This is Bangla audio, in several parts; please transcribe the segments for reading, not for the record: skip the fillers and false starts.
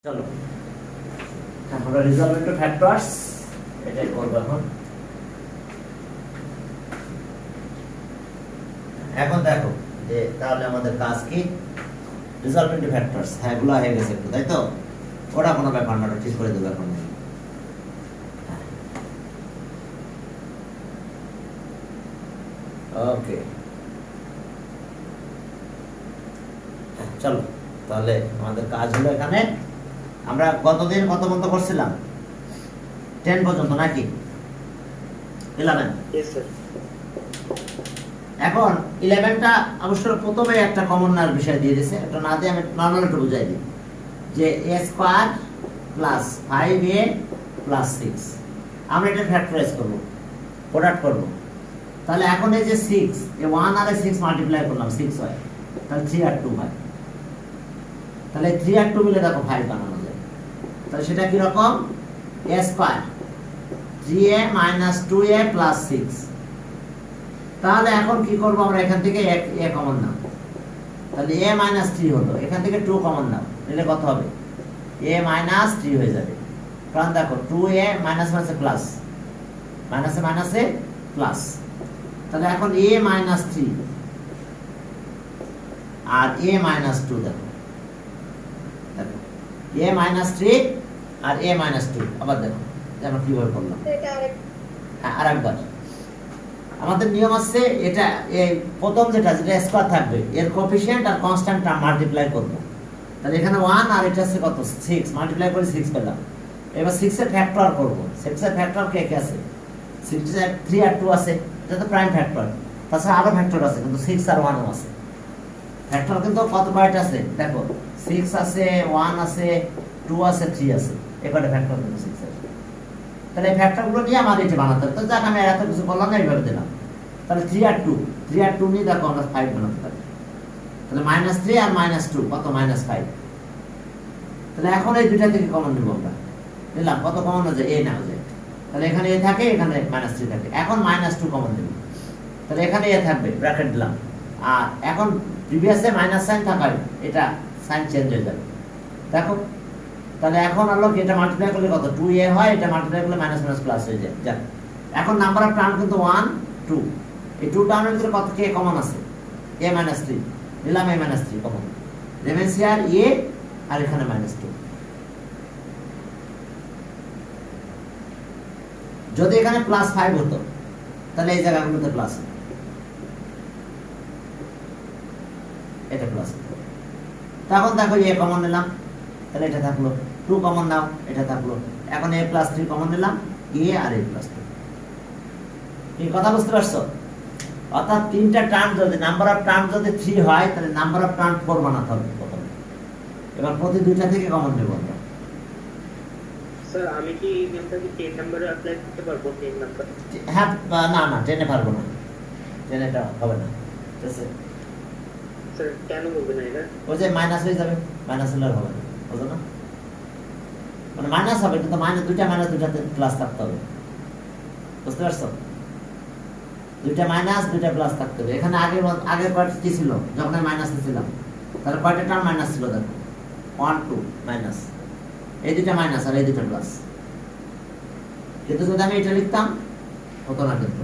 চলো আমরা রিজলভেন্ট ফ্যাক্টরস এটাই করব এখন দেখো যে তাহলে আমাদের কাজ কি রিজলভেন্ট ফ্যাক্টরস হ্যাঁ এগুলো হয়ে গেছে একটু তাই তো ওটা কোনো ব্যাপার না ঠিক করে দেবো এখন ওকে চলো তাহলে আমাদের কাজ হলো এখানে আমরা গতদিন কত পর্যন্ত করছিলাম 10 পর্যন্ত নাকি 11 Yes, sir. এখন 11টা অবশ্য প্রথমে একটা কমন নার বিষয় দিয়ে দিয়েছে এটা না দিয়ে আমি নরমাল একটু বুঝাই দিই যে a square plus 5a plus 6 আমরা এটা ফ্যাক্টরাইজ করব প্রোডাক্ট করব তাহলে এখন এই যে 6 এ 1 আর 6 মাল্টিপ্লাই করলাম 6 হয় তাহলে 3 আর 2 হয় তাহলে 3 আর 2 মিলে দেখো 5 বানানো যায় তাহলে সেটা কি রকম a স্কয়ার 3a 2a 6 তাহলে এখন কি করব আমরা এখান থেকে a কমন নাও তাহলে a 3 হলো এখান থেকে 2 কমন নাও নিলে কত হবে a 3 হয়ে যাবে কারণ দেখো 2a মাইনাস মাইনাসে প্লাস মাইনাসে মাইনাসে প্লাস তাহলে এখন a 3 আর a 2 দেখো a 3 আর a 2 আবার দেখো আমরা কিভাবে করলাম হ্যাঁ আরেকবার আমাদের নিয়ম আছে এটা এই প্রথম যেটা স্কয়ার থাকবে এর কোএফিশিয়েন্ট আর কনস্ট্যান্ট টার্ম মাল্টিপ্লাই করব তাহলে এখানে 1 আর এটা আছে কত 6 মাল্টিপ্লাই করে 6 পেলাম এবার 6 এর ফ্যাক্টর করব 6 এর ফ্যাক্টর কে কে আছে 6 এর 3 আর 2 আছে এটা তো প্রাইম ফ্যাক্টর তাছাড়া আরো ফ্যাক্টর আছে কিন্তু 6 আর 1 ও আছে ফ্যাক্টর কিন্তু কত কয়টা আছে দেখো 6 আছে 1 আছে 2 আছে 3 আছে এবারে ফ্যাক্টর কিন্তু 6 আছে তাহলে এই ফ্যাক্টরগুলো নিয়ে আমাদের এটা বানাতে হবে তো যাক আমি এত কিছু বললাম না এইভাবে দিলাম তাহলে 3 আর 2 নিয়ে দেখো আমরা 5 বানাতে পারি তাহলে -3 আর -2 কত -5 তাহলে এখন এই দুইটা থেকে কমন নিব আমরা নিলাম কত কমন হয়ে যায় a না হয়ে যায় তাহলে এখানে a থাকে এখানে -3 থাকে এখন -2 কমন নিব তাহলে এখানে a থাকবে ব্র্যাকেট দিলাম আর এখন প্রিভিয়াসে মাইনাস সাইন থাকায় এটা সাইন চেঞ্জ হয়ে যাবে দেখো তাহলে এখন হলো কি এটা মাল্টিপ্লাই করলে কত 2a হয় এটা মাল্টিপ্লাই করলে মাইনাস মাইনাস প্লাস হয়ে যায় যাক এখন নাম্বার অফ টার্ম কিন্তু 1 2 এই 2 টার্মের ভিতরে কত কে কমন আছে a - 3 নিলাম a - 3 common remains here a আর এখানে -2 যদি এখানে +5 হতো তাহলে এই জায়গাগুলোতে প্লাস এটা প্লাস তখন দেখো a কমন নিলাম তাহলে এটা থাকলো 2 কমন নাও এটা থাকলো এখন a + 3 কমন নিলাম a আর a + 2 এই কথা বুঝতে পারছো অর্থাৎ তিনটা টার্ম যদি নাম্বার অফ টার্ম যদি 3 হয় তাহলে নাম্বার অফ টার্ম 4 বানাতে হবে প্রথমে এবার প্রতি দুইটা থেকে কমন নেব আমরা স্যার আমি কি এই নিয়মটাকে 10 নম্বরে অ্যাপ্লাই করতে পারবো 10 নাম্বার হ্যাঁ না না 10 এ পারবো না 10 এটা হবে না ঠিক আছে স্যার কেন হবে না এটা ওই যে মাইনাস হয়ে যাবে মাইনাস হলে আর হবে না বুঝছো না মানে মাইনাস হবে কিন্তু দুইটাতে প্লাস থাকতে হবে বুঝতে পারছো দুইটা মাইনাস দুইটা প্লাস থাকতে হবে এখানে আগের পার্ট কি ছিল যখন আমি মাইনাসে ছিলাম তাহলে কয়টা টার্ম মাইনাস ছিল দেখো 1 2 মাইনাস এই দুইটা মাইনাস আর এই দুইটা প্লাস কিন্তু যদি আমি এটা লিখতাম হতো না কিন্তু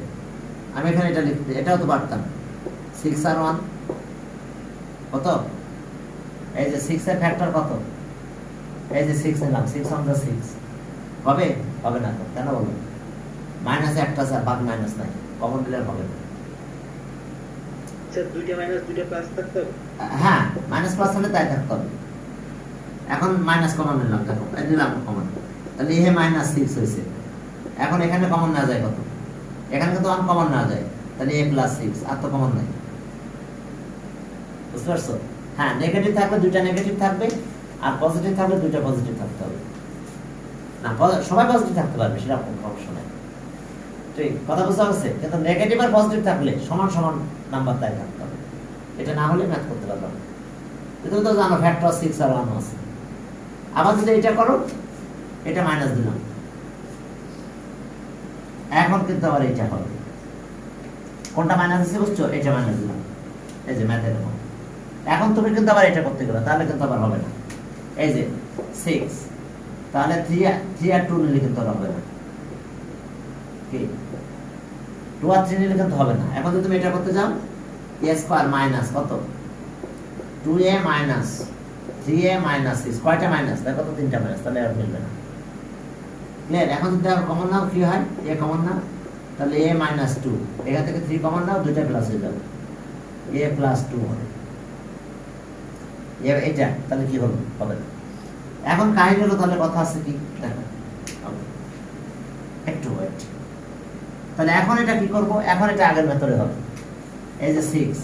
আমি এখানে এটা লিখতে এটাও তো পারতাম 6 আর 1 কত এই যে 6 এর ফ্যাক্টর কত এই যে 6 নিলাম 6 on the 6 হবে হবে না কেন বলো মাইনাস একটা স্যার বাকি মাইনাস নাই কমন দিলে হবে না স্যার দুইটা মাইনাস দুইটা প্লাস থাকতে হবে হ্যাঁ মাইনাস প্লাস হলে তাই থাকতে হবে এখন মাইনাস কমন নিলাম দেখো এই নিলাম কমন তাহলে এ -6 হইছে এখন এখানে কমন না যায় কত এখানে কিন্তু আন কমন না যায় তাহলে a + 6 আর তো কমন নাই বুঝতে পারছো হ্যাঁ নেগেটিভ থাকলে দুইটা নেগেটিভ থাকবে আর পজিটিভ থাকলে দুইটা পজিটিভ থাকতে হবে না সবাই পজিটিভ থাকতে পারবে সেটা কোনো সমস্যা নাই ঠিক কথা বুঝতে পারছে কিন্তু নেগেটিভ আর পজিটিভ থাকলে সমান সমান নাম্বার তাই থাকতে হবে এটা না হলে ম্যাথ করতে পারবে না তুমি তো জানো ফ্যাক্টর 6 আর 1 আছে আবার যদি এটা করো এটা মাইনাস দিলাম এখন কিন্তু আবার এটা হবে কোনটা মাইনাস আছে বুঝছো এটা মাইনাস দিলাম এই যে ম্যাথের এখন তুমি কিন্তু আবার এটা করতে গেলে তাহলে কিন্তু আবার হবে না এই যে 6, তাহলে 3 আর 2 নিলে কিন্তু আর হবে না, কি 2 আর 3 নিলে কিন্তু হবে না। এখন যদি তুমি এটা করতে যাও, a স্কয়ার মাইনাস কত 2a মাইনাস 3a মাইনাস 6, কয়টা মাইনাস দেখো তো, 3টা মাইনাস, তাহলে আর মিলবে না। ক্লিয়ার? এখন যদি কমন নাও কি হয়, a কমন নাও, তাহলে a মাইনাস 2, এখান থেকে 3 কমন নাও, দুইটা প্লাস হয়ে যাবে, a প্লাস 2 হবে। এটা তাহলে কি হলো, হবে না। এখন কাহিনী হলো, তাহলে কথা আছে কি দেখো, একটু ওয়েট। তাহলে এখন এটা কি করব, এখন এটা আগের মেথডে হবে। এই যে 6,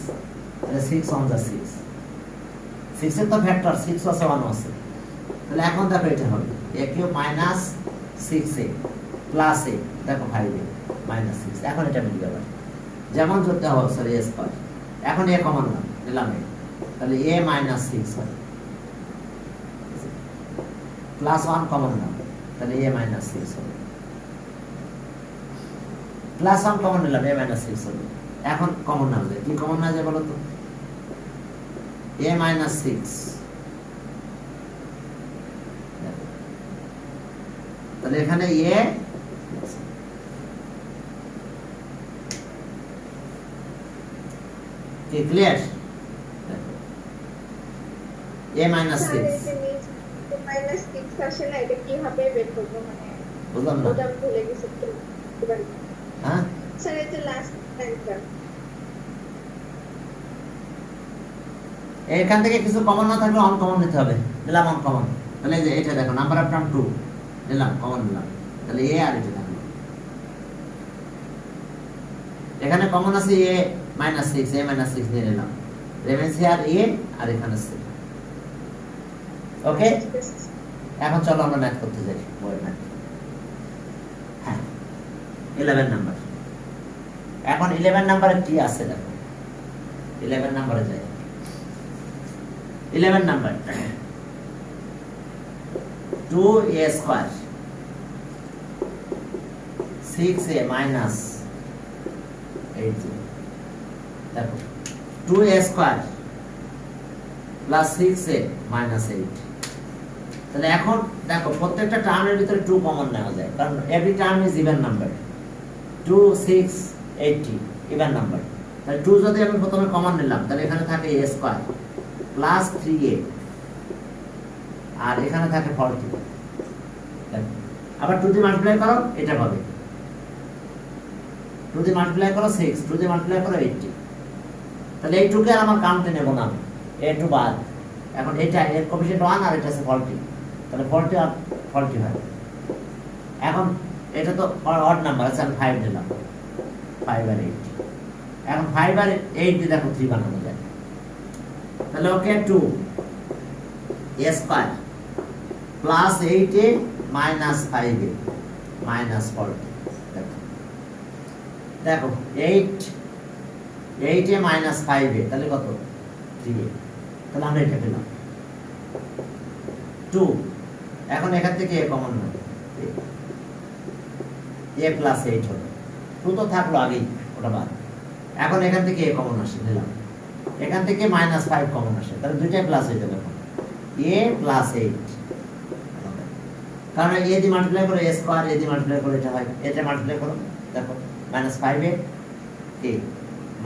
তাহলে 6 অন দা 6, 6 এর তো ফ্যাক্টর 6 আছে 1 আছে, তাহলে এখন দেখো এটা হবে a cube minus 6a plus a, দেখো 5a মাইনাস 6, এখন এটা মিলে যাবে যেমন করতে হবে, সরি a স্কয়ার। এখন a কমন না নিলাম a, তাহলে a মাইনাস 6 হয়, প্লাস 1 কমন না, তাহলে a মাইনাস 6 হবে, প্লাস 1 কমন নিলাম, a মাইনাস 6 হবে। এখন কমন না যায়, কি কমন না যায় বলো তো, a মাইনাস 6, তাহলে এখানে a কি ক্লিয়ার, a মাইনাস 6 মাইনাস 6 আসে না, এটা কিভাবে বের করব, মানে বুঝলাম না, ওটা ভুলে গেছি তো। হ্যাঁ স্যার এটা লাস্ট অ্যানসার। এখান থেকে কিছু কমন না থাকলে অন কমন নিতে হবে, নিলাম অন কমন, তাহলে এই যে এটা দেখো নাম্বার অফ টার্ম 2 নিলাম, কমন নিলাম, তাহলে a আর এটা থাকলো, এখানে কমন আছে a মাইনাস 6, a মাইনাস 6 নিয়ে নিলাম, রেমেন্স হিয়ার a আর এখানে আছে। ওকে, এখন চলো আমরা ম্যাথ করতে যাই, বই ম্যাথ। হ্যাঁ 11 নাম্বার, এখন 11 নাম্বারে কি আছে দেখো, 11 নাম্বারে যাই। 11 number 2a square 6a minus 8, দেখো 2a square plus 6a minus 8, তাহলে এখন দেখো প্রত্যেকটা টার্মের ভিতরে 2 কমন নেওয়া যায়, কারণ every term is even number, 2 6 80 even number, তাহলে 2 যদি আমি প্রথমে কমন নিলাম, তাহলে এখানে থাকে a স্কয়ার প্লাস 3a আর এখানে থাকে 40, আবার 2 দিয়ে মাল্টিপ্লাই করো, এটা পাবে 2 দিয়ে মাল্টিপ্লাই করো 6, 2 দিয়ে মাল্টিপ্লাই করো 80, তাহলে এই 2 কে আর আমার কাউন্টে নেব না, a2 বাদ, এখন এটা এর কোএফিশিয়েন্ট 1 আর এটা আছে 40, তাহলে 40 আর 40 হয়। এখন এটা তো অড নাম্বার আছে, আমি 5 নিলাম, 5 আর 8, এখন 5 আর 8 দিয়ে দেখো 3 বানানো যায়, তাহলে ওকে 2 a square plus 8a minus 5a minus 40, দেখো 8a মাইনাস 5a, তাহলে কত 3a, তাহলে আমরা এটা পেলাম 2। এখন এখান থেকে a কমন না, a প্লাস 8 হলো, 2 তো থাকলো আগেই, ওটা বাদ। এখন এখান থেকে a কমন আসে, নিলাম, এখান থেকে মাইনাস 5 কমন আসে, তাহলে দুইটাই প্লাস হয়ে যাবে, এখন a প্লাস 8, কারণ a দিয়ে মাল্টিপ্লাই করে a স্কয়ার, a দিয়ে মাল্টিপ্লাই করে এটা হয়, এটা মাল্টিপ্লাই করো, দেখো মাইনাস 5a a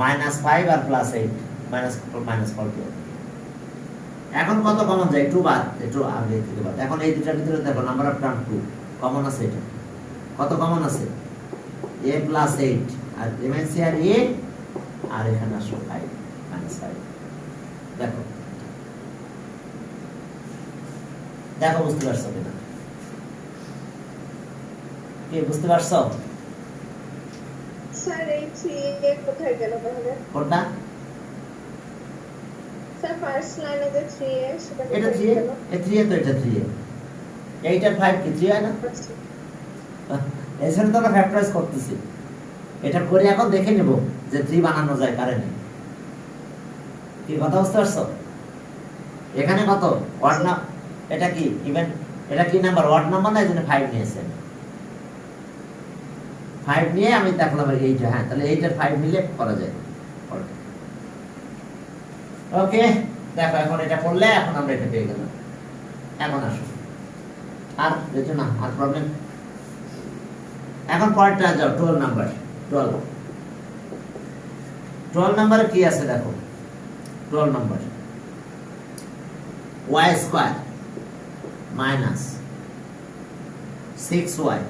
মাইনাস 5 আর প্লাস 8 মাইনাস 40, এখন কত কমন যায়, 2 বাদ, একটু আগে থেকে বাদ। এখন এই দুটার ভিতরে দেখো নাম্বার অফ টার্ম 2 কমন আছে, এটা কত কমন আছে, a প্লাস 8 আর রিমেইন্স হিয়ার a আর এখানে আসো 5 মাইনাস 5, দেখো দেখো বুঝতে পারছো কিনা, কি বুঝতে পারছো? স্যার এই 3a কোথায় গেল তাহলে? কোনটা? স্যার ফার্স্ট লাইনে যে 3a সেটা এটা কোথায় 3a, গেল? এই 3a তো এটা 3a, 8 আর 5 কি 3 হয় না? এখানে তো আমরা ফ্যাক্টরাইজ করতেছি, এটা করে এখন দেখে নেব যে 3 বানানো যায় কারেন্ট, কি কথা বুঝতে পারছো? এখানে কত ওয়াট না, এটা কি ইভেন, এটা কি নাম্বার, ওয়াট নাম্বার না, এজন্য 5 নিয়েছে, 5 নিয়ে আমি দেখলাম এইটা, হ্যাঁ তাহলে 8 আর 5 মিলে করা যায়। ওকে দেখো এখন এটা করলে এখন আমরা এটা পেয়ে গেলাম। এখন আসো আর কিছু না, আর প্রবলেম। এখন পরেরটা যাও, 12 নাম্বার। 12 নাম্বারে কি আছে দেখো। 12 number y square minus 6y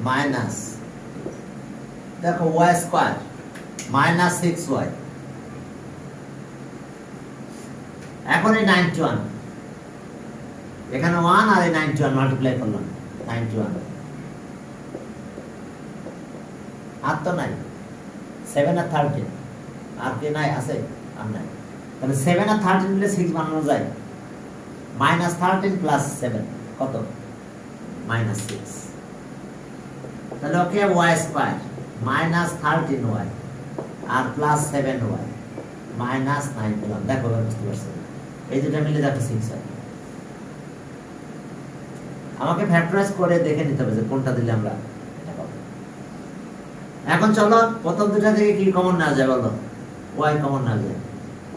minus, দেখো y স্কয়ার মাইনাস 6y। এখন এই 91, এখানে 1 আর এই 91 মাল্টিপ্লাই করলাম, 91 আর তো নাই, 7 আর 13 আর কি নাই, আছে আর নাই। তাহলে 7 আর 13 মিলে 6 বানানো যায়। মাইনাস 13 প্লাস 7 কত? মাইনাস 6। তাহলে ওকে y স্কয়ার মাইনাস 13y আর প্লাস 7y মাইনাস 91। দেখো বুঝতে পারছো, এই দুটো মিলে দেখো 6 হয়। আমাকে ফ্যাক্টরাইজ করে দেখে নিতে হবে যে কোনটা দিলে আমরা এটা পাবো। এখন চলো প্রথম দুটা থেকে কি কমন নেওয়া যায় বলো। y কমন নেওয়া যায়,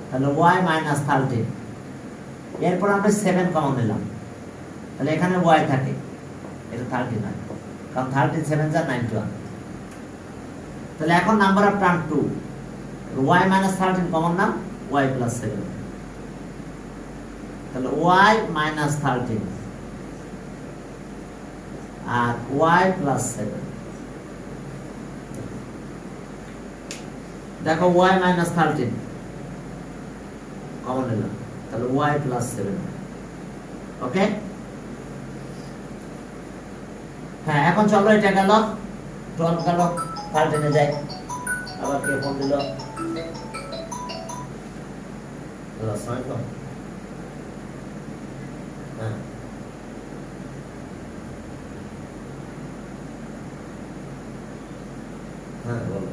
তাহলে y মাইনাস 13। এরপর আমরা 7 কমন নিলাম, তাহলে এখানে y থাকে, এটা 13 নয়, কারণ 13 7 যা 91। তাহলে এখন number of term 2, y minus 13 common নাম, y প্লাস 7। তাহলে y মাইনাস 13 আর y প্লাস 7। দেখো y মাইনাস 13 কমন নিলাম, তাহলে y প্লাস 7। ওকে, হ্যাঁ এখন চলো এটা গেল 12 গেল, 13 এ যাই। আবার কে ফোন দিল? আসসালামু হ্যাঁ হ্যাঁ বলো।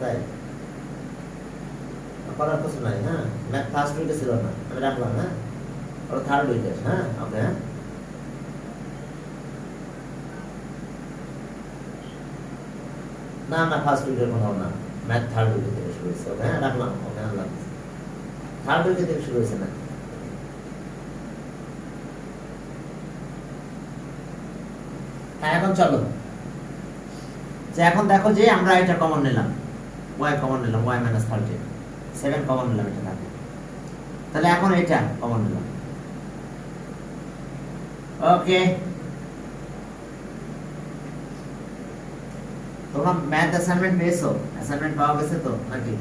তাই করার কিছু নাই। হ্যাঁ, ম্যাথ ফার্স্ট উইকে ছিল না, আমি রাখলাম। হ্যাঁ, ওর থার্ড উইকে। হ্যাঁ ওকে, হ্যাঁ না না ফার্স্ট উইকের কথা না, ম্যাথ থার্ড উইকে থেকে শুরু হয়েছে। ওকে হ্যাঁ রাখলাম, ওকে রাখলাম, থার্ড উইকে থেকে শুরু হয়েছে না। হ্যাঁ এখন চলো যে এখন দেখো যে আমরা এটা কমন নিলাম, y কমন নিলাম, y মাইনাস 13, 7 কমন নিলাম, এটা থাকে। তাহলে এখন এটা কমন নিলাম। ওকে, তোমরা ম্যাথ অ্যাসাইনমেন্ট পেয়েছো? অ্যাসাইনমেন্ট পাওয়া গেছে তো নাকি?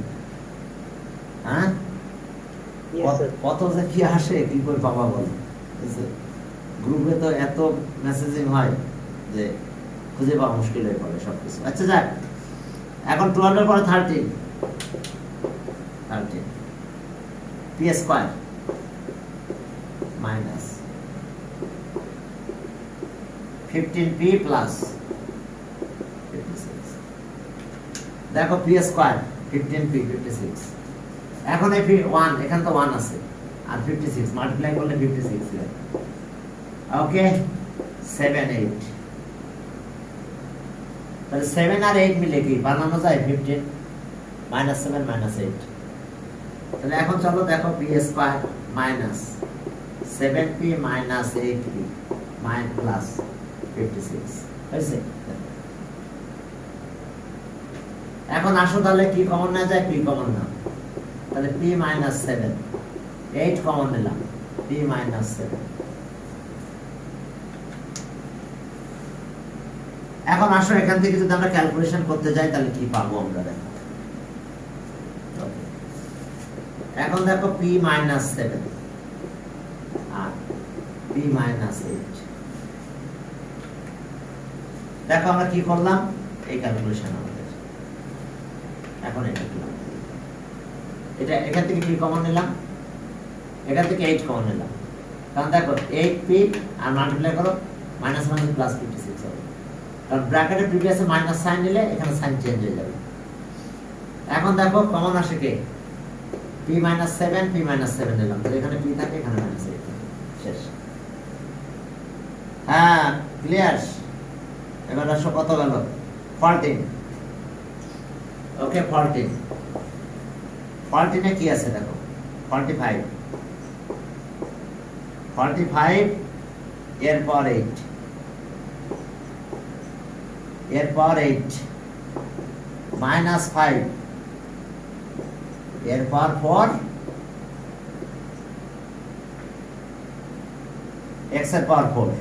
হ্যাঁ, কত যে কি আসে, কি করে পাবা বলো। গ্রুপে তো এত মেসেজিং হয় যে খুঁজে পাওয়া মুশকিল হয়ে পড়ে সবকিছু। আচ্ছা যাক, এখন 12 এর পরে 13 p square minus 15p plus 56। দেখো p স্কয়ার 15p 56। এখন এই 1 এখানে তো 1 আছে আর 56 মাল্টিপ্লাই করলে 56 হয়। ওকে 7 8, তাহলে 7 আর 8 মিলে কি বানানো যায় 15 মাইনাস 7 মাইনাস 8। তাহলে এখন চলো দেখো p square minus 7p minus 8p minus plus 56 হয়েছে। এখন আসো তাহলে কি কমন না যায়, p কমন না, তাহলে p মাইনাস 7, 8 কমন নিলাম, p মাইনাস 7। এখন আসো এখান থেকে যদি আমরা ক্যালকুলেশন করতে যাই তাহলে কি পাবো আমরা দেখো। এখন দেখো p মাইনাস 7 আর p মাইনাস 8। দেখো আমরা কি করলাম, এই ক্যালকুলেশন আমাদের। এখন এটা দিলাম, এটা এখান থেকে কি কমন নিলাম, এখান থেকে 8 কমন নিলাম, কারণ দেখো 8p আর মাল্টিপ্লাই করো মাইনাস মাইনাস প্লাস 56 হবে, কারণ ব্র্যাকেটে প্রিভিয়াসে মাইনাস সাইন নিলে এখানে সাইন চেঞ্জ হয়ে যাবে। এখন দেখো কমন আসে কে, p মাইনাস 7 p মাইনাস 7 নিলাম, তো এখানে p থাকে, এখানে মাইনাস 8 থাকে, শেষ। হ্যাঁ ক্লিয়ার। এবার আসো কত গেল 14, ওকে 14 14 এ কি আছে দেখো 45 45 এরপর 8 এরপর 8 -5 এরপর 4 x এর পাওয়ার 4।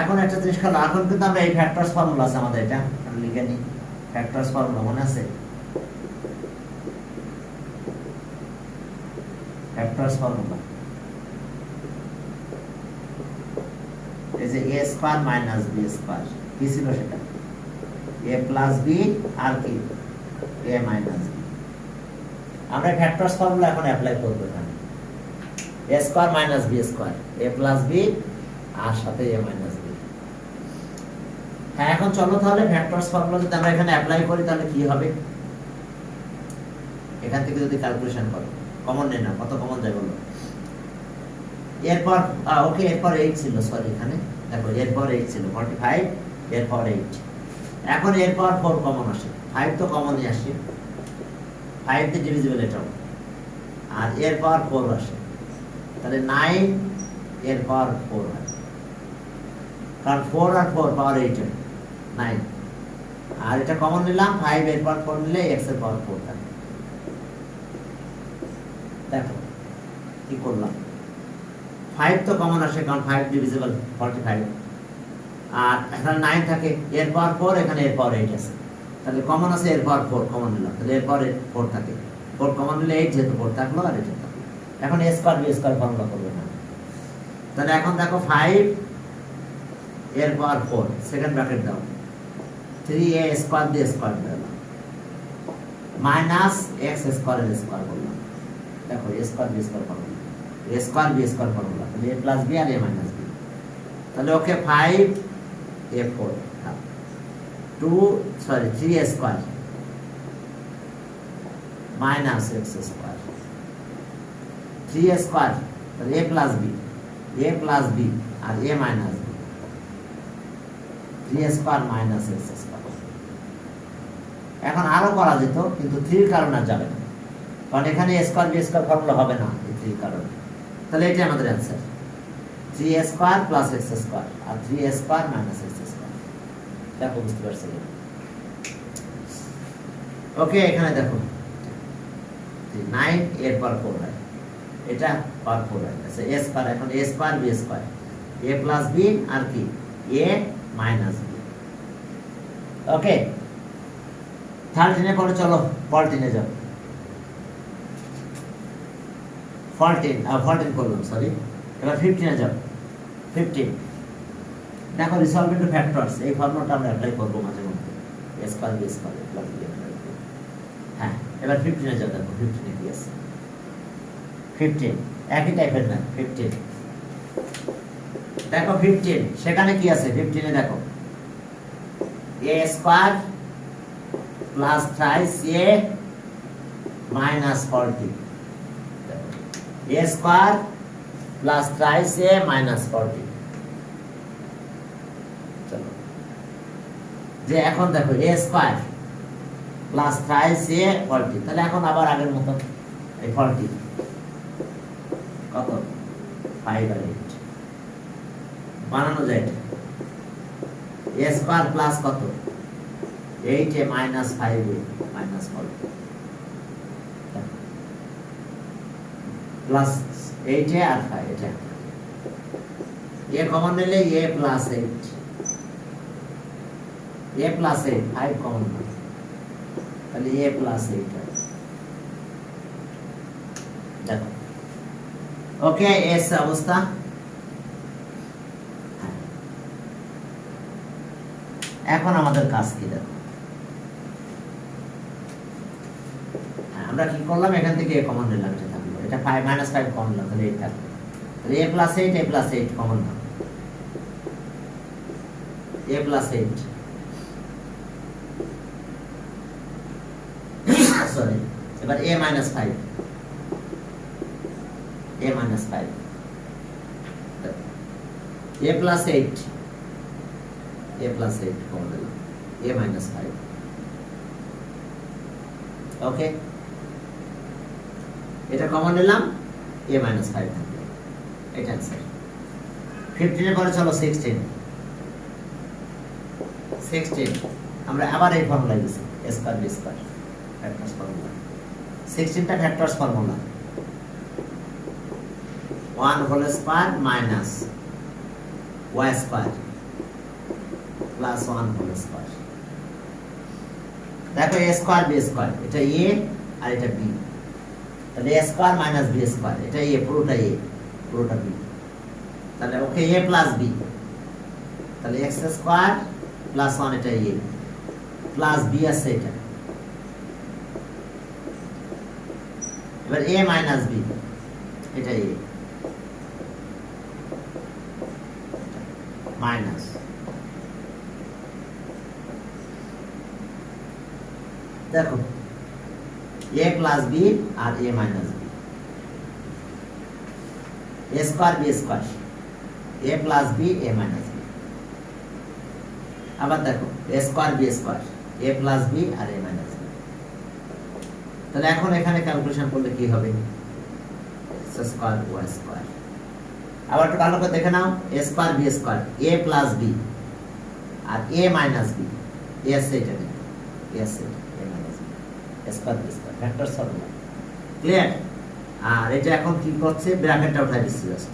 এখন একটা জিনিস খেলো, এখন কিন্তু আমরা এই ফ্যাক্টরস ফর্মুলা আছে আমাদের, এটা আমরা লিখে নিই। ফ্যাক্টরস ফর্মুলা মনে আছে? ফ্যাক্টরস ফর্মুলা এই যে a square minus b square, কি ছিল সেটা? a প্লাস b আর কি a মাইনাস b। আমরা ফ্যাক্টরস ফর্মুলা এখন অ্যাপ্লাই করব এখানে। a square minus b square, a plus b আর সাথে a মাইনাস b। হ্যাঁ, এখন চলো তাহলে ফ্যাক্টরস ফর্মুলা যদি আমরা এখানে অ্যাপ্লাই করি তাহলে কি হবে? এখান থেকে যদি ক্যালকুলেশন করো, কমন নেই না, কত কমন যায় বলো? এরপর ওকে, এরপর 8 ছিল, সরি এখানে দেখো এরপর 8 ছিল 45 এরপর 8। এখন এরপর 4 কমন আসে, 5 তো কমনই আসে, 5 দিয়ে ডিভিজিবল এটাও, আর এরপর 4 আসে, তাহলে 9 এরপর 4 হয়, কারণ 4 আর 4 পাওয়ার 8 9, আর এটা কমন নিলাম 5 এরপর 4 নিলে x এর পাওয়ার 4 থাকে। দেখো কি করলাম, 5 তো কমন আসে কারণ 5 ডিভিজিবল 45, আর এখানে 9 থাকে, এরপর 4 এখানে এরপর 8 আছে, তাহলে কমন আছে এরপর 4 কমন নিলাম, তাহলে এরপর 4 থাকে, 4 কমন নিলে 8 যেহেতু 4 থাকলো আর এটা থাকলো। এখন a square b square formula করবে না, তাহলে এখন দেখো 5 এরপর 4 সেকেন্ড ব্র্যাকেট দাও, 3a স্কয়ার b স্কয়ার দিলাম মাইনাস x স্কয়ার এর স্কয়ার করলাম। দেখো a square b square formula, a square b square formula, তাহলে a প্লাস b আর a মাইনাস b, তাহলে okay 5 a4 3a square minus x square, 3a square, তাহলে a প্লাস b আর a minus b, 3a square minus x square. এখন আরো করা যেত কিন্তু 3 এর কারণে যাবে না, কারণ এখানে a square b square formula হবে না এই 3 এর কারণে, তাহলে এটা আমাদের answer 3a square plus x square আর 3a square minus x square. দেখো বুঝতে পারছো? ওকে, এখানে দেখো 9 এর পর 4 হয়, এটা পার 4 হয়, আচ্ছা a স্কয়ার, এখন a square b square, a plus b আর কি a মাইনাস b। ওকে, 13 এ পরে চলো 14 এ যাও। 14 করলাম, সরি, এবার 15 এ যাও। 15 দেখো রিসলভ ইনটু ফ্যাক্টরস, এই ফর্মুলাটা আমরা অ্যাপ্লাই করব মাঝে মধ্যে, a square b square plus b। হ্যাঁ, এবার 15 এ যাও, দেখো 15 এ কি আছে? 15 একই টাইপের না, 15 দেখো 15 সেখানে কি আছে? 15 এ দেখো a square plus thrice a minus 40, a square plus thrice a minus 40। চলো, যে এখন দেখো a square plus thrice a 40, তাহলে এখন আবার আগের মতো এই 40 কত 5 আর 8 বানানো যায়, a স্কয়ার প্লাস কত 8a minus 5a minus 40 plus 8a আর 5, এটা a কমন নিলে a plus 8, a plus 8 5 common নিলে তাহলে a প্লাস 8 হয়। দেখো ওকে, এস অবস্থা। এখন আমাদের কাজ কি দেখো, আমরা কি করলাম, এখান থেকে a কমন নিলাম, এটা থাকলো, এটা 5 মাইনাস 5 কমন নিলাম, তাহলে 8 থাকলো, তাহলে a plus 8 common now, a plus 8 sorry, এবার a minus 5 a plus 8 common নিলাম, a মাইনাস 5 ওকে, এটা কমন নিলাম, a মাইনাস 5 থাকবে, এটা অ্যান্সার। 15 এর পরে চলো 16। আমরা আবার এই ফর্মুলায় দিছি, a square b square factors formula. 16টা factors formula, 1 whole square minus y square plus 1 whole square. দেখো a স্কয়ার b স্কয়ার, এটা a আর এটা b, তাহলে a square minus b square, এটা a পুরোটা a পুরোটা b, তাহলে ওকে a প্লাস b, তাহলে x স্কয়ার প্লাস 1 এটা a প্লাস b আছে এটা, এবার a মাইনাস b এটা a মাইনাস, দেখো a প্লাস b আর a minus b, a square b square, a plus b a minus b, আবার দেখো a square b square, a plus b আর a মাইনাস b। তাহলে এখন এখানে ক্যালকুলেশন করলে কি হবে, x স্কয়ার y স্কয়ার। আবার একটু ভালো করে দেখে নাও, a square b square, a plus b আর a মাইনাস b, a আছে এটা নেই, a আছে a minus b, a square b square vector formula, clear. আর এটা এখন কি করছে, ব্র্যাকেটটা উঠাই দিচ্ছি জাস্ট,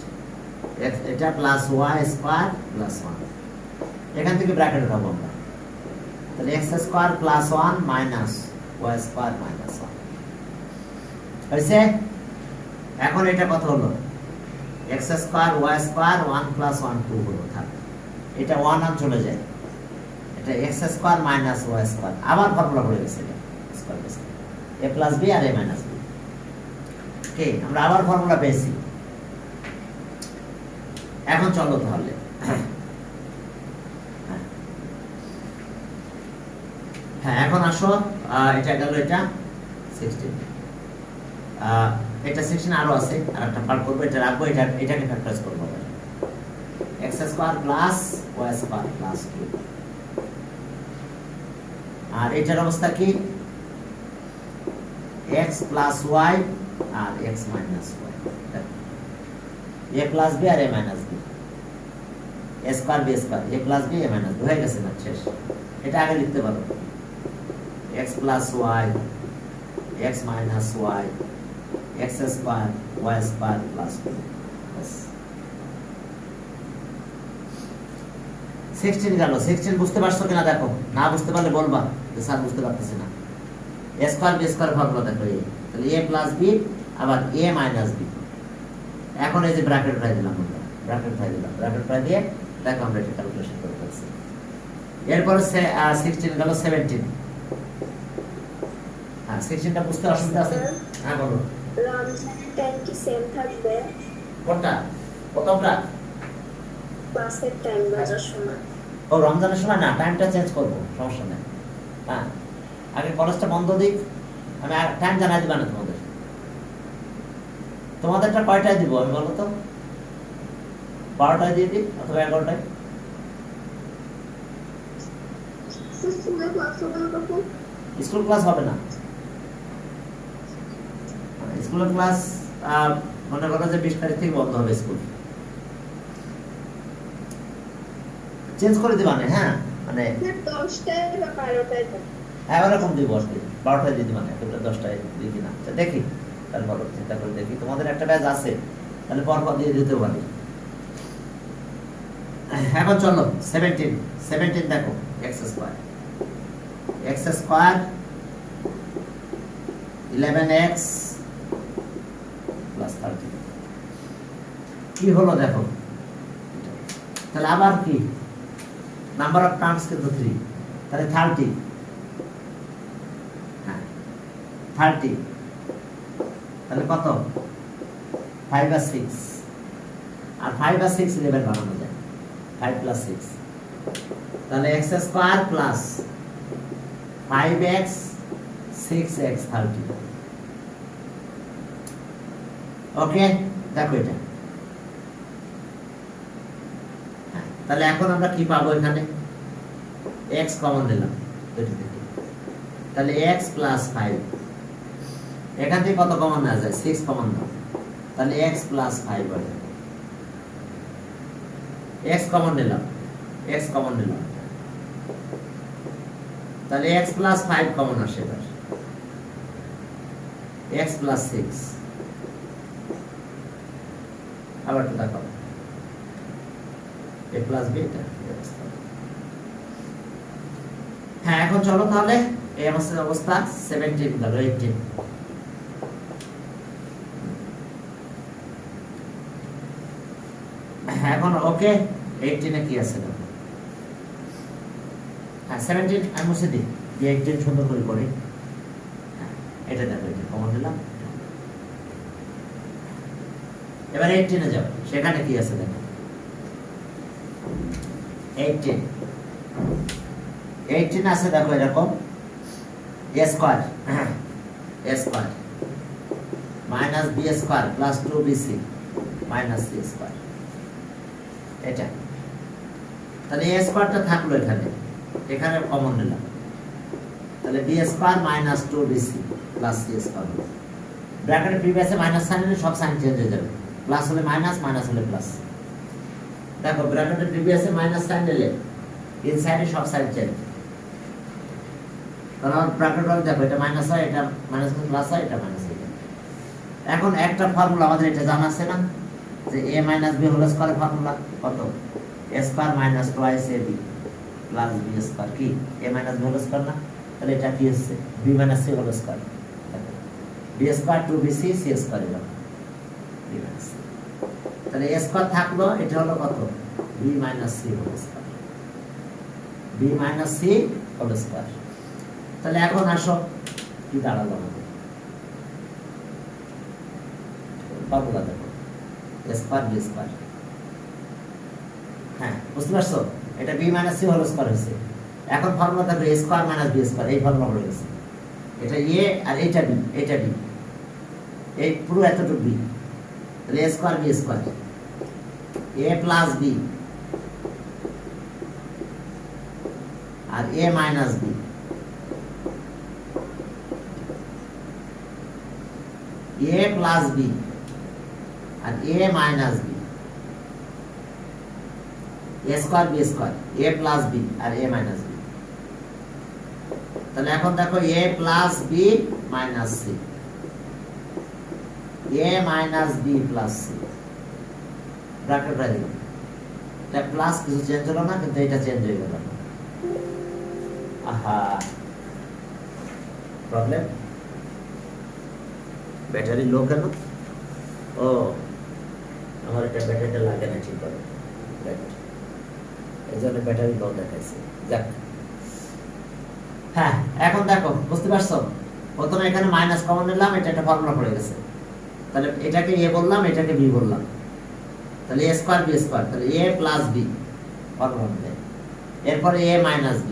এটা প্লাস y স্কয়ার প্লাস 1, এখান থেকে ব্র্যাকেট উঠাবো আমরা, তাহলে x square plus 1 minus y square minus 1 হইছে। এখন এটা কত হলো, x square y square 1 plus 1 2 হলো, থাকে এটা 1 আর চলে যায়, এটা x square minus y square, আবার ফর্মুলা পড়ে গেছে, এটা square base a plus b আর a মাইনাস b। ওকে, আমরা আবার ফর্মুলা পেয়েছি। এখন চলো তাহলে, হ্যাঁ এখন আসো, এটা গেল, এটা 16, এটা 16 আরো আছে, আর একটা পার্ট করব, এটা রাখবো, এটাকে ফ্যাক্টরাইজ করব, x square plus y square plus 2, আর এটার অবস্থা কি, x প্লাস y আর x minus y, a plus b আর a minus b, a square b square, a plus b a minus b হয়ে গেছে না, শেষ। এটা আগে লিখতে পারো, x plus y x minus y x square y square plus 2, বাস 16 গেল। 16 বুঝতে পারছো কিনা দেখো, না বুঝতে পারলে বলবা যে স্যার বুঝতে পারতেছি না। a square b square formula দেখো, তাহলে a প্লাস b আবার a মাইনাস b, এখন এই যে ব্র্যাকেট উঠাই দিলাম, আমরা ব্র্যাকেট উঠাই দিলাম, ব্র্যাকেট উঠাই দিয়ে দেখো আমরা এটা ক্যালকুলেশন করে ফেলছি। এরপর 16 গেল 17, হ্যাঁ 16টা বুঝতে অসুবিধা আছে, হ্যাঁ বলো। রমজানের টাইম কি সেম থাকবে? কোনটা, প্রথমটা ক্লাসের টাইম বাজার সময়? ও রমজানের সময় না, টাইমটা চেঞ্জ করবো, সমস্যা নেই। হ্যাঁ আগে কলেজটা বন্ধ দিক, আমি টাইম জানাই দিবা না তোমাদের। তোমাদেরটা কয়টায় দিব আমি বলো তো, 12টায় দিয়ে দিই অথবা 11টায়? স্কুল ক্লাস হবে না, স্কুলের ক্লাস মনে করো যে 20 তারিখ থেকে বন্ধ হবে স্কুল, চেঞ্জ করে দিবা না, হ্যাঁ মানে 10টায় বা 12টায়, হ্যাঁ ওরকম দিব আর কি, 12টায় দিয়ে দিবা না, একেবারে 10টায় দিই কিনা দেখি, তাহলে বলো চিন্তা করে দেখি, তোমাদের একটা ব্যাচ আছে তাহলে পরপর দিয়ে দিতে পারি। এখন চলো 17 দেখো, x স্কয়ার 11x প্লাস 30 কি হলো দেখো, তাহলে আবার কি, নাম্বার অফ টার্মস কিন্তু 3, তাহলে 30, হ্যাঁ 30, তাহলে কত 5 আর 6, আর 5 আর 6 11 বানানো যায়, 5 প্লাস 6, তাহলে x square plus 5x 6x 30। ওকে দেখো এটা, তাহলে এখন আমরা কি পাবো, এখানে x কমন নিলাম দুটো থেকে, তাহলে x প্লাস 5 এখান থেকে কত কমন নেওয়া যায়? 6 কমন নাও, তাহলে x প্লাস 5 হয়ে যাবে। x কমন নিলাম, x কমন নিলাম, তাহলে x প্লাস 5 কমন আসে এবার, x প্লাস 6। আবার তো দেখো a প্লাস b, এটা হ্যাঁ। এখন চলো তাহলে এই আমাদের অবস্থা 17 গেল, 18। এখন ওকে 18 এ কি আছে দেখো। হ্যাঁ 17 আমি মুছে দিই, দিয়ে 18 সুন্দর করে করি। হ্যাঁ এটা দেখো, এটা কমন দিলাম। এবার 18 এ যাও, সেখানে কি আছে দেখো। 18 আছে দেখো এরকম, a square minus b square plus 2bc minus c square, এটা। তাহলে a স্কয়ারটা থাকলো এখানে, এখানে কমন নিলাম, তাহলে b square minus 2bc plus c square. ব্র্যাকেটের প্রিভিয়াসে মাইনাস সাইন হলে সব সাইন চেঞ্জ হয়ে যাবে, প্লাস হলে মাইনাস, মাইনাস হলে প্লাস। দেখো ব্র্যাকেটের প্রিভিয়াসে মাইনাস সাইন নিলে ইনসাইডে সব সাইন চেঞ্জ, কারণ ব্র্যাকেট হলে দেখো এটা মাইনাস হয়, এটা মাইনাস প্লাস হয়, এটা মাইনাস হয়। এখন একটা ফর্মুলা আমাদের এটা জানা আছে না, যে a মাইনাস b হোল স্কয়ারের ফর্মুলা কত? a square minus twice ab plus b square, কি a minus b whole square না? তাহলে এটা কি হচ্ছে? b minus c whole square, b square 2bc c square এরকম b মাইনাস c। তাহলে a স্কয়ার থাকলো, এটা হলো কত? b minus c whole square, b minus c whole square. তাহলে এখন আসো কি দাঁড়ালো আমাদের ফর্মুলা দেখো, a স্কয়ার b স্কয়ার। হ্যাঁ বুঝতে পারছো, এটা b minus c whole square হয়েছে। এখন ফর্মুলা দেখো a square minus b square, এই ফর্মুলা হয়ে গেছে। এটা a আর এটা b, এটা b, এই পুরো এতটুকু b, তাহলে a square b square, a plus b আর a minus b, a plus b আর a minus b, a square b square, a plus b আর a মাইনাস b। তাহলে এখন দেখো a plus b minus c, a minus b plus c, bracket রাখি। এটা প্লাস কিছু চেঞ্জ হলো না, কিন্তু এটা চেঞ্জ হয়ে গেল। আহা প্রবলেম, ব্যাটারি লো কেন? ও আমার এটা ব্যাটারিটা লাগে না ঠিক করে, এই জন্য ব্যাটারি লো দেখাইছে। যাক হ্যাঁ, এখন দেখো বুঝতে পারছো, প্রথমে এখানে মাইনাস কমন নিলাম, এটা একটা ফর্মুলা পড়ে গেছে। তাহলে এটাকে a বললাম, এটাকে b বললাম, তাহলে a স্কয়ার b স্কয়ার, তাহলে a প্লাস b ফর্মুলা অনুযায়ী, এরপরে a মাইনাস b।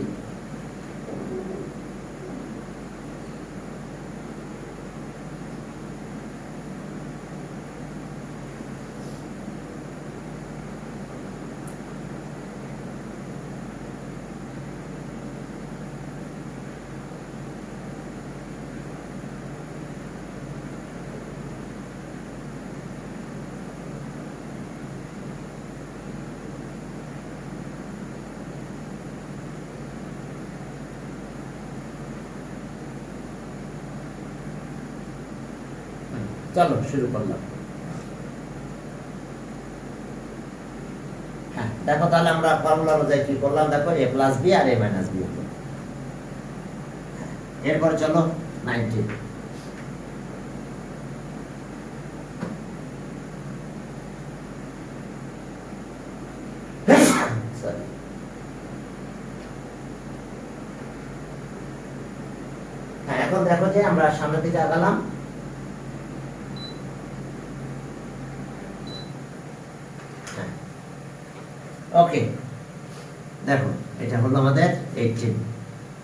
চলো শুরু করলাম। হ্যাঁ দেখো তাহলে আমরা ফর্মুলা অনুযায়ী কি করলাম, দেখো a প্লাস b আর a মাইনাস b। এরপরে চলো 19। হ্যাঁ এখন দেখো যে আমরা সামনের দিকে আগালাম। ওকে দেখো এটা হলো আমাদের 18।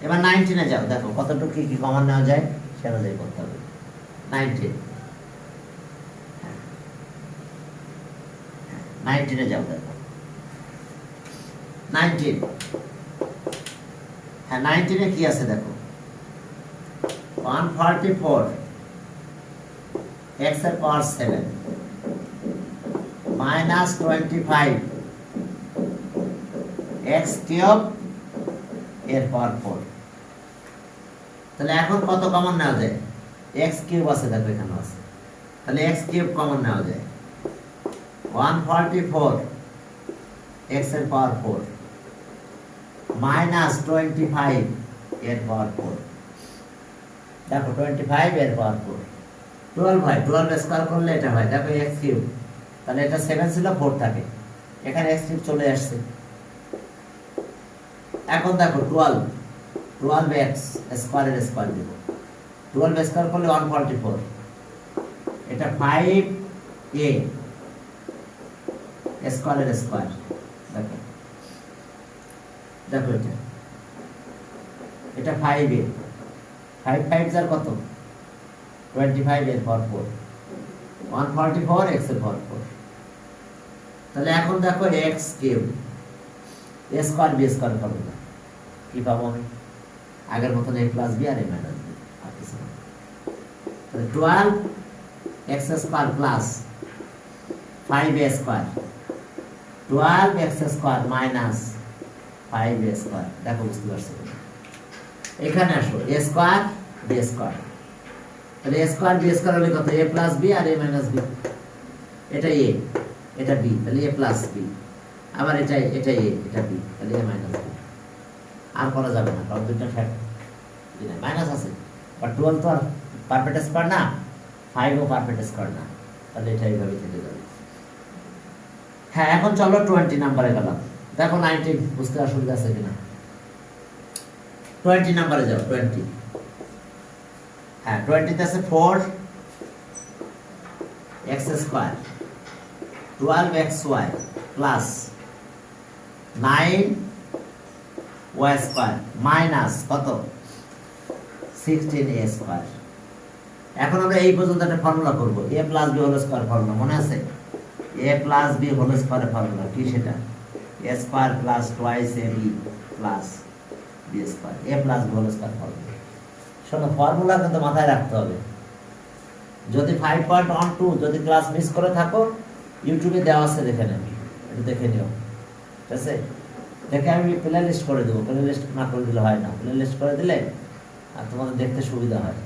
এবার 19 এ যাও, দেখো কতটুকু কি কমন নেওয়া যায় সে অনুযায়ী করতে হবে। 19 এ যাও, দেখো 19। হ্যাঁ 19 এ কি আছে দেখো, 144 x এর পাওয়ার 7 মাইনাস 25 x কিউব এর পাওয়ার 4। তাহলে এখন কত কমন নেওয়া যায়? x কিউব আছে, দেখো এখানে আছে, তাহলে x কিউব কমন নেওয়া যায়। 144 x এর পাওয়ার 4 মাইনাস 25 এর পাওয়ার 4। দেখো 25 এর পাওয়ার 4 12 হয়, 12 স্কয়ার করলে এটা হয়, দেখো x কিউব, তাহলে এটা 7 ছিল 4 থাকে, এখানে x কিউব চলে আসছে। এখন দেখো 12x স্কয়ারের স্কয়ার দেব, 12 স্কয়ার করলে 144, এটা 5a স্কয়ারের স্কয়ার। দেখো দেখো এটা 5a, 5 5 যার কত 25 এর পাওয়ার 4, 144 x এর পাওয়ার 4। তাহলে এখন দেখো x cube a square b square করব, কি পাবো আমি? আগের মতন a প্লাস b আর a মাইনাস b, আর কিছু না। তাহলে 12 x square plus 5a square, 12 x square minus 5a square. দেখো বুঝতে পারছো? এখানে আসো a স্কয়ার b স্কয়ার, তাহলে a স্কয়ার b স্কয়ার হলে কত? a প্লাস b আর a মাইনাস b। এটা a, এটা b, তাহলে a প্লাস b, আবার এটা a, এটা b, তাহলে a মাইনাস b। আর করা যাবে না, কারণ দুটো ফ্যাক্ট মাইনাস আছে, বাট 12 তো আর পারফেক্ট স্কয়ার না, 5 ও পারফেক্ট স্কয়ার না, তাহলে এটা এইভাবে থেকে যাবে। হ্যাঁ, এখন চলো 20 নম্বরে গেলাম। দেখো 19 বুঝতে অসুবিধা আছে কিনা? 20 নম্বরে যাও। 20, হ্যাঁ 20 তে আছে 4x square 12xy plus 9y square minus কত 16a স্কয়ার। এখন আমরা এই পর্যন্ত একটা ফর্মুলা করব, a plus b whole square formula মনে আছে? a plus b whole square formula কি সেটা? a square plus twice ab plus b square, a plus b whole square formula. শোনো, ফর্মুলা কিন্তু মাথায় রাখতে হবে। যদি 5.12 যদি ক্লাস মিস করে থাকো, ইউটিউবে দেওয়া আছে, দেখে নেবে, একটু দেখে নিও, ঠিক আছে? দেখে আমি প্লে লিস্ট করে দেবো, প্লে লিস্ট না করে দিলে হয় না, প্লে লিস্ট করে দিলে আর তোমাদের দেখতে সুবিধা হয়।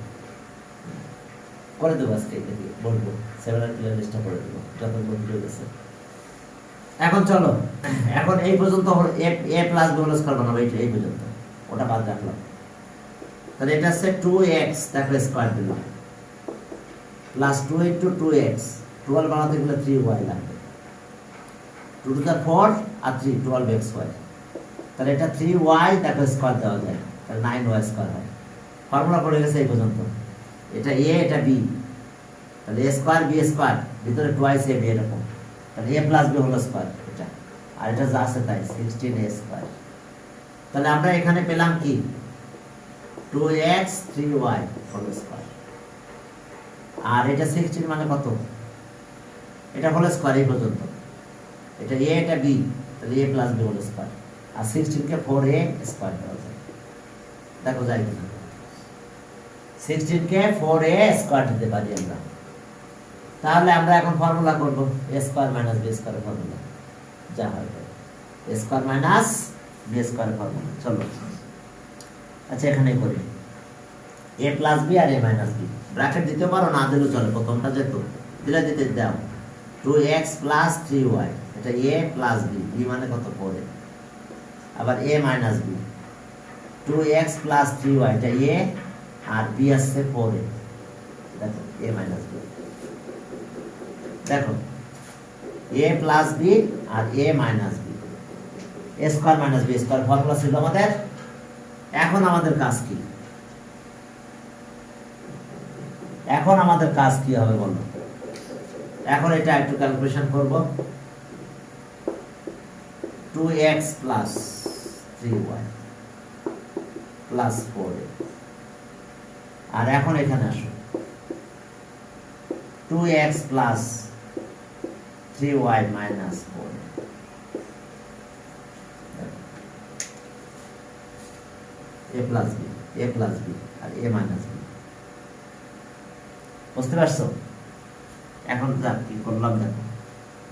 করে দেবো আজকে, দেখি বলবো 7 এর প্লে লিস্টটা করে দেবো যত ভিডিও গেছে। এখন চলো, এখন এই পর্যন্ত a plus b whole square বানাবো, এই পর্যন্ত, ওটা বাদ রাখলাম। তাহলে এটা হচ্ছে 2x, দেখো স্কয়ার দিলাম, প্লাস 2 ইন্টু 2x, 12 বানাতে গেলে 3y লাগবে, 2 টু দ্য 4 আর 3 12xy। তাহলে এটা 3y, দেখো স্কয়ার দেওয়া যায়, তাহলে 9y স্কয়ার হয়। ফর্মুলা পড়ে গেছে এই পর্যন্ত। এটা a, এটা b, তাহলে a স্কয়ার b স্কয়ার, ভিতরে টুয়াইস ab এরকম, তাহলে a plus b whole square এটা, আর এটা যা আছে তাই 16a স্কয়ার। তাহলে আমরা এখানে পেলাম কি 2x 3y হোল স্কয়ার, আর এটা 16 মানে কত? এটা হোল স্কয়ার এই পর্যন্ত, এটা a, এটা b, তাহলে a plus b whole square, আর 16 কে 4a স্কয়ার দেওয়া যায়। দেখো যায় কিনা? 16 কে 4a স্কয়ার দিতে পারি আমরা। তাহলে আমরা এখন ফর্মুলা করব a square minus b square formula, যা হয় a square minus b square formula. চলো, আচ্ছা এখানে করি a প্লাস b আর a মাইনাস b, ব্র্যাকেট দিতে পারো, না দিলেও চলে, প্রথমটা যেত দিলে দিতে দাও। 2x প্লাস 3y, এটা a প্লাস b, b মানে কত 4a, আবার a minus b, 2x plus 3y, এটা a আর b আসছে 4a, দেখো a মাইনাস b, দেখো a প্লাস b আর a minus b, a square minus b square formula ছিল আমাদের। এখন আমাদের কাজ কি? এখন আমাদের কাজ কি হবে বলো? এখন এটা একটু ক্যালকুলেশন করব। 2x plus 3y plus 4a, আর এখন এখানে আসো 2x plus 3y minus 4a, a plus b, a plus b আর a মাইনাস b। বুঝতে পারছো? এখন যা কি করলাম দেখো,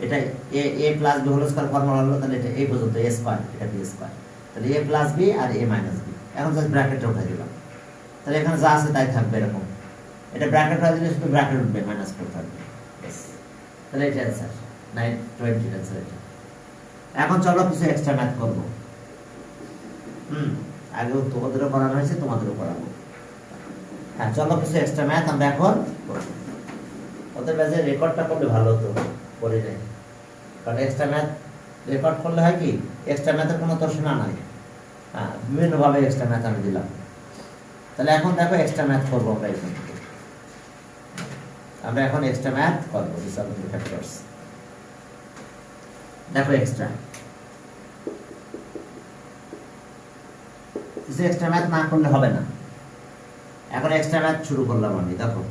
এটা A A plus B whole square formula হলো, তাহলে এটা এই পর্যন্ত এ স্কয়ার, এটা বি স্কয়ার, তাহলে এ প্লাস বি আর এ মাইনাস বি। এখন জাস্ট ব্র্যাকেটে উঠে দিলাম, তাহলে এখানে যা আছে তাই থাকবে এরকম। এটা ব্র্যাকেট হয়ে দিলে শুধু ব্র্যাকেট উঠবে, মাইনাস 4 থাকবে। Yes. তাহলে এটা অ্যান্সার 920 অ্যান্সার এটা। এখন চলো কিছু এক্সট্রা ম্যাথ করব। আগেও তোমাদেরও করানো হয়েছে, তোমাদেরও করাবো। হ্যাঁ, চলো কিছু এক্সট্রা ম্যাথ আমরা এখন করব। ওদের ব্যাচে রেকর্ডটা করলে ভালো হতো, করি নাই। কারণ এক্সট্রা ম্যাথ রেকর্ড করলে হয় কি, এক্সট্রা ম্যাথের কোনো তো সীমা নাই। হ্যাঁ, বিভিন্নভাবে এক্সট্রা ম্যাথ আমি দিলাম। তাহলে এখন দেখো এক্সট্রা ম্যাথ করবো আমরা এখান থেকে। আমরা এখন এক্সট্রা ম্যাথ করবো, ডিসঅ্যাবল ফ্যাক্টরস। দেখো এক্সট্রা কিছু এক্সট্রা ম্যাথ না করলে হবে না। এখন এক্সট্রা ম্যাথ শুরু করলাম আমি, দেখো।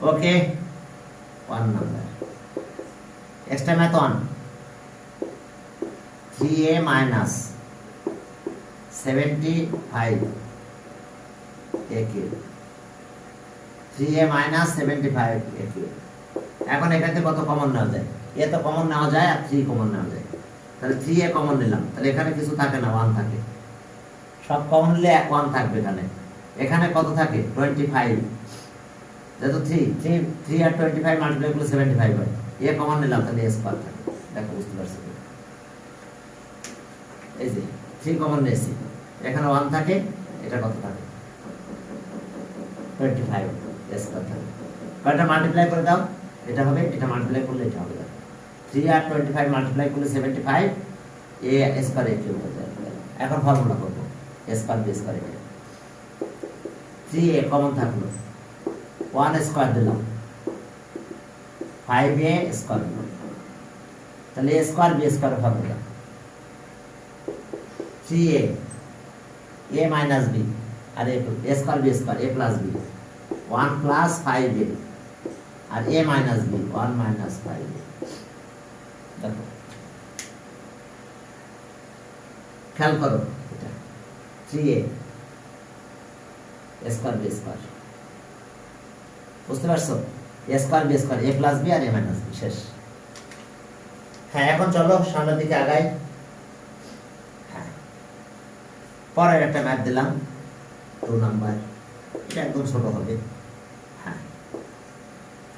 ওকে, 1 number extra math 1, 3a minus 75 ak, 3a minus 75 ak। এখন এখানে কত কমন নেওয়া যায়? এ তো কমন নেওয়া যায় আর 3 কমন নেওয়া যায়। তাহলে 3a কমন নিলাম, তাহলে এখানে কিছু থাকে না, 1 থাকে। সব কমন নিলে 1 থাকবে এখানে। এখানে কত থাকে? 25। যেহেতু 3 আর 25 মাল্টিপ্লাই করলে 75 হয়। এ কমন নিলাম, তাহলে এ স্কয়ার থাকে। দেখো, বুঝতে পারছো? এই যে 3 কমন নিয়েছি, এখানে 1 থাকে, এটা কত থাকে? 25 এ স্কয়ার থাকে। কয়টা মাল্টিপ্লাই করে দাও? এটা হবে, এটা মাল্টিপ্লাই করলে এটা হবে। 3 আর 25 মাল্টিপ্লাই করলে 75, এ স্কয়ার এ কিউব হয়ে যায়। এখন ফর্মুলা করব, a square b square a. 3a common থাকলো, 1 স্কয়ার দিলাম, 5a স্কয়ার দিলাম, তাহলে a square b square formula 3a a minus b আর a square b square a plus b 1 plus 5a আর a minus b 1 minus 5a। দেখো, খেয়াল করো, এটা 3a a square b square, বুঝতে পারছো? a square b square a plus b আর a minus b, শেষ। হ্যাঁ, এখন চলো সামনের দিকে আগাই। হ্যাঁ, পরের একটা ম্যাথ দিলাম 2 নাম্বার, এটা একদম ছোট হবে। হ্যাঁ,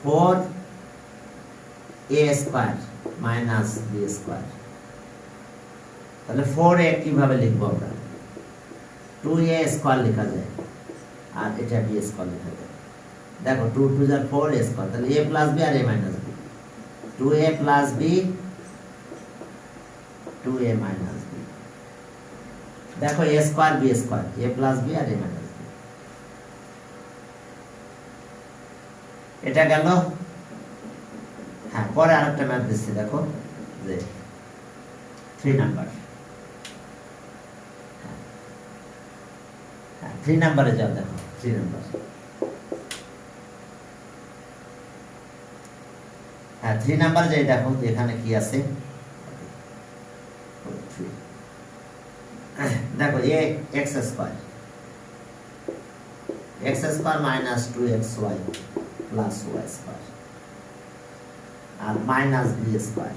4a square minus b square. তাহলে 4a কিভাবে লিখবো আমরা? 2a স্কয়ার লেখা যায় আর এটা b স্কয়ার লেখা যায়। দেখো, 2 2 যা 4a স্কয়ার, তাহলে a plus b আর a minus b, 2a plus b 2a minus b। দেখো, a square b square, a plus b আর a minus b, এটা গেল। হ্যাঁ, পরে আরেকটা ম্যাথ দিচ্ছি, দেখো যে 3 নাম্বার। হ্যাঁ, 3 নাম্বারে যাও, দেখো 3 নাম্বার। হ্যাঁ, 3 নাম্বার যাই, দেখো এখানে কি আছে। দেখো, a x square minus 2xy plus y square আর মাইনাস b স্কয়ার।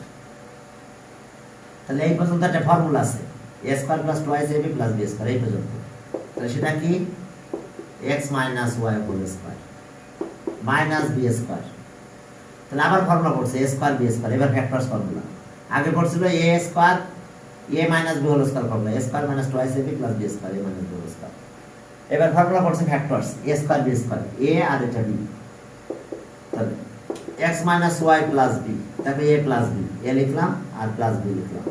তাহলে এই পর্যন্ত একটা ফর্মুলা আছে, a square plus 2ab plus b square, এই পর্যন্ত। তাহলে সেটা কি? x minus y whole square minus b square. তাহলে আবার ফর্মুলা পড়ছে a স্কয়ার b স্কয়ার, এবার ফ্যাক্টরস ফর্মুলা। আগে পড়ছিল a square a minus b whole square formula, a square minus 2ab plus b square, a minus b whole square. এবার ফর্মুলা পড়ছে factors, a square b square, a আর এটা b। তাহলে x minus y plus b, দেখো a প্লাস b, a লিখলাম আর প্লাস b লিখলাম।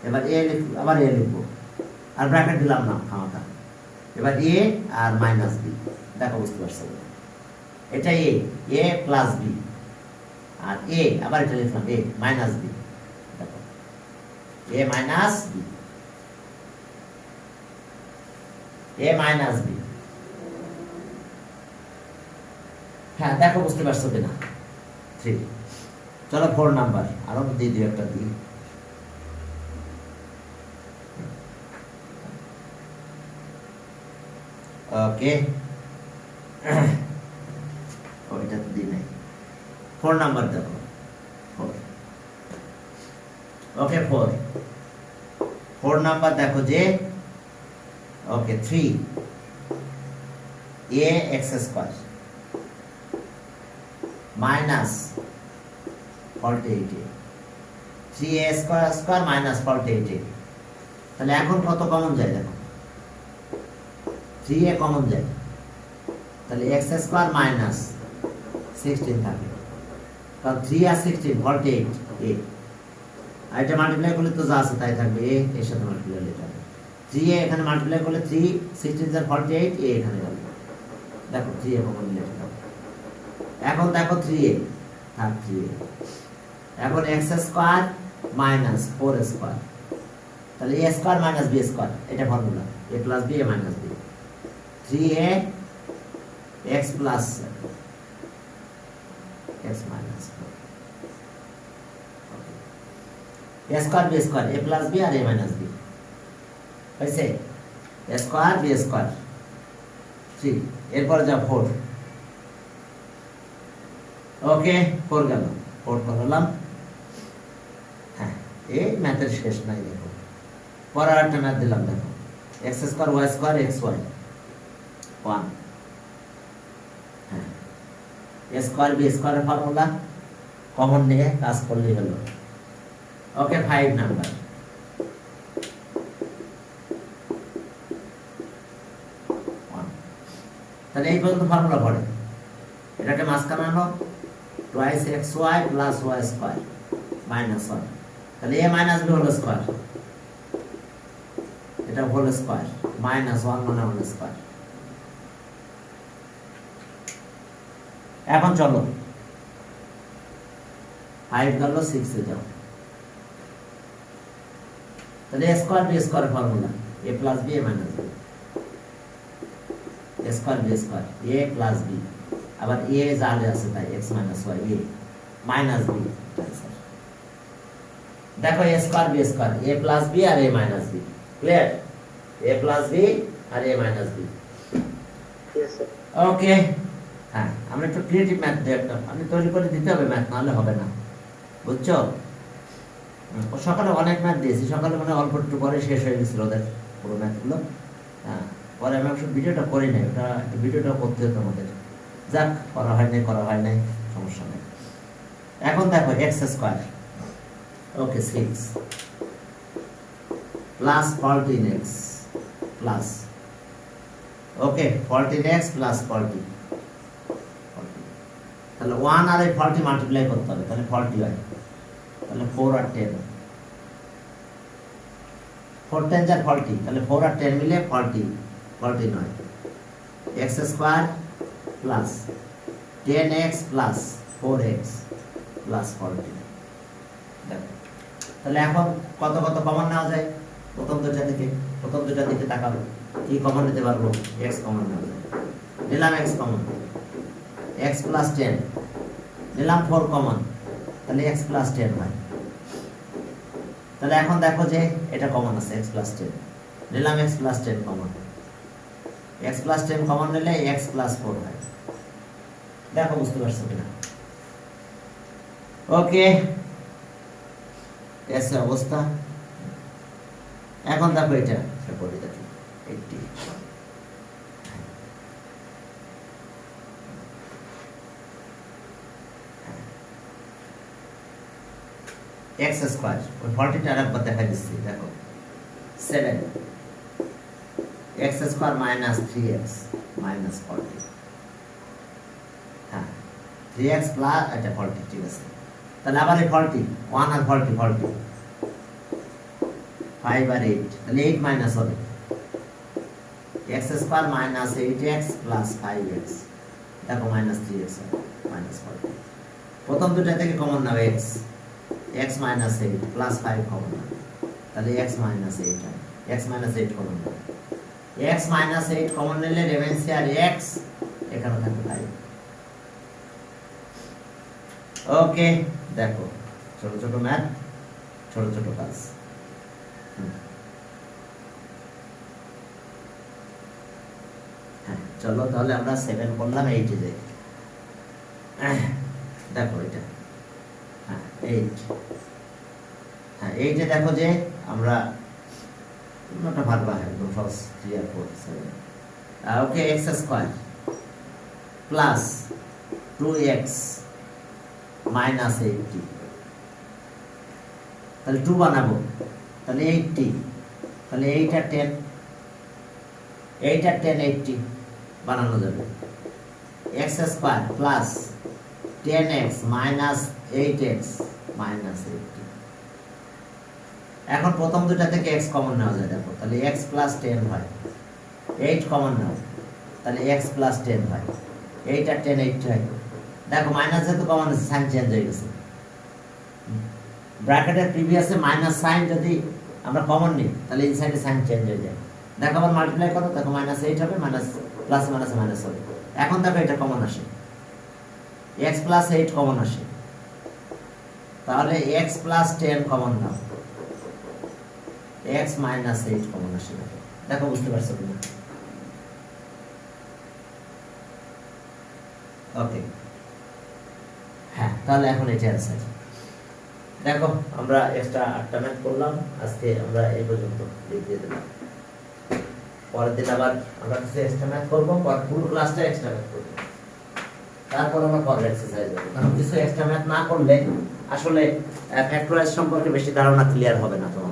এবার a আবার a লিখবো আর ব্র্যাকেট দিলাম না খামাটা। এবার a আর মাইনাস b, দেখো বুঝতে পারছো? এটা a প্লাস b আর a আবার এটা লিখলাম a মাইনাস b, দেখো a minus b, a minus b। হ্যাঁ, দেখো বুঝতে পারছো কিনা? 3। চলো 4 নাম্বার, আরো দিয়ে দিই একটা দিই। ওকে, ওইটা দিই নাই। 4 নাম্বার দেখো 4 ওকে 4 নাম্বার দেখো যে ওকে 3 a x square minus 48 3a square minus 48 তাহলে এখন কত কমন যায় দেখো 3a কমন যায় তাহলে x স্কয়ার মাইনাস 16 থাকে কারণ 3 আর 16 48 a আর এটা মাল্টিপ্লাই করলে তো যা আছে তাই থাকবে a এর সাথে মাল্টিপ্লাই করলে থাকবে 3a এখানে মাল্টিপ্লাই করলে 3 16 আর 48 a এখানে যাবে দেখো 3a কমন নিয়ে আসবে এখন দেখো 3a থাক 3a এখন x স্কয়ার মাইনাস 4 স্কয়ার তাহলে a square minus b square এটা formula a plus b a minus b 3a x plus x minus 4 a square b square a plus b আর a মাইনাস b হইছে a স্কয়ার b স্কয়ার 3 এরপর যা 4 ওকে 4 গেল 4 করলাম হ্যাঁ এই ম্যাথের শেষ নাই দেখো পরের একটা ম্যাথ দিলাম দেখো x square y square xy 1 হ্যাঁ a স্কয়ার b স্কয়ারের ফর্মুলা কমন নিয়ে কাজ করলেই হলো ওকে 5 নাম্বার তাহলে এই পর্যন্ত ফর্মুলা পড়ে এটাকে মাঝখানে আনো twice xy plus y square minus 1 তাহলে a minus b whole square এটা হোল স্কয়ার মাইনাস 1 মানে হোল স্কয়ার এখন চলো 5 গেল 6 এ যাও তাহলে a square b square formula a plus b a minus b a square b square a plus b আবার a জালে আছে তাই x minus y a minus b দেখো a square b square a plus b আর a minus b clear a plus b আর a minus b yes sir okay হ্যাঁ আমরা একটু ক্রিয়েটিভ ম্যাথ দেখতাম আপনি তৈরি করে দিতে হবে ম্যাথ নাহলে হবে না বুঝছো সকালে অনেক ম্যাথ দিয়েছি সকালে মানে অল্প একটু পরে শেষ হয়ে গেছিল ওদের পুরো ম্যাথগুলো হ্যাঁ পরে আমি অবশ্য ভিডিওটা করি নাই ওটা ভিডিওটা করতে হতো আমাদের যাক করা হয় নাই সমস্যা নেই এখন দেখো এক্স স্কয়ার ওকে 6 প্লাস 14x প্লাস ওকে 14x প্লাস 40 তাহলে 1 আর 40 মাল্টিপ্লাই করতে হবে তাহলে 40 হয় তাহলে 4 আর 10 4 10 আর 40 তাহলে 4 আর 10 মিলে 40 নয় x square plus 10x plus 4x plus 40 দেখো তাহলে এখন কত কত কমন নেওয়া যায় প্রথম দুটা দিকে তাকাবো কি কমন নিতে পারবো x কমন নেওয়া যায় নিলাম x কমন x প্লাস 10 নিলাম 4 কমন তাহলে x প্লাস 10 হয় তাহলে এখন দেখো যে এটা কমন আছে x প্লাস 10 নিলাম x plus 10 common x plus 10 common নিলে x প্লাস 4 হয় দেখো বুঝতে পারছো কিনা ওকে এসে অবস্থা এখন দেখো এটা করে দেখি 80 x স্কয়ার ওই 40 টা আরেকবার দেখা দিচ্ছি দেখো 7 x square minus 3x minus 40 হ্যাঁ 3x প্লাস এটা 40 ঠিক আছে তাহলে আবার এই 40 1 আর 40 5 আর 8 তাহলে 8 মাইনাস হবে x square minus 8x plus 5x দেখো মাইনাস 3x মাইনাস 40 প্রথম দুটো থেকে কমন নাও x minus 8 plus 5 কমন তাহলে x minus 8 হয় x minus 8 common x minus 8 common নিলে রিমেইনস আর x এখানে থাকবে 5 ওকে দেখো ছোট ছোট ম্যাথ ছোট ছোট কাজ হ্যাঁ চলো তাহলে আমরা 7 করলাম 8 এ যাই দেখো এটা, হ্যাঁ 8, হ্যাঁ এইটা দেখো যে আমরা নটা ভাগবা একদম সহজ 3 আর 4 7, ওকে x square plus 2x minus 80, তাহলে 2 বানাবো, তাহলে 80, তাহলে 8 আর 10, 8 আর 10 80 বানানো যাবে। x square plus 10x minus 8x minus 80। এখন প্রথম দুটা থেকে x কমন নেওয়া যায়, দেখো তাহলে x প্লাস 10 হয়, 8 কমন নাও তাহলে x প্লাস 10 হয়, 8 আর 10 80 হয়। দেখো মাইনাস যেহেতু কমন আছে সাইন চেঞ্জ হয়ে গেছে, ব্র্যাকেটের প্রিভিয়াসে মাইনাস সাইন যদি আমরা কমন নিই তাহলে ইনসাইডে সাইন চেঞ্জ হয়ে যায়। দেখো আবার মাল্টিপ্লাই করো, দেখো মাইনাস 8 হবে, মাইনাস প্লাস মাইনাস মাইনাস হবে। এখন দেখো এটা কমন আসে, x প্লাস 8 কমন আসে, তাহলে x প্লাস 10 কমন নাও, x মাইনাস 8 কমন আসে। দেখো বুঝতে পারছো কিনা? ওকে, হ্যাঁ তাহলে এখন এটা অ্যান্সার। দেখো আমরা এক্সট্রা 8টা ম্যাথ করলাম, আজকে আমরা এই পর্যন্ত দিয়ে দিলাম। পরের দিন আবার আমরা কিছু এক্সট্রা ম্যাথ করবো, পুরো ক্লাসটা এক্সট্রা ম্যাথ করবো, তারপর আমরা পরের এক্সারসাইজ করবো। কারণ কিছু এক্সট্রা ম্যাথ না করলে আসলে ফ্যাক্টরাইজ সম্পর্কে বেশি ধারণা ক্লিয়ার হবে না তোমার।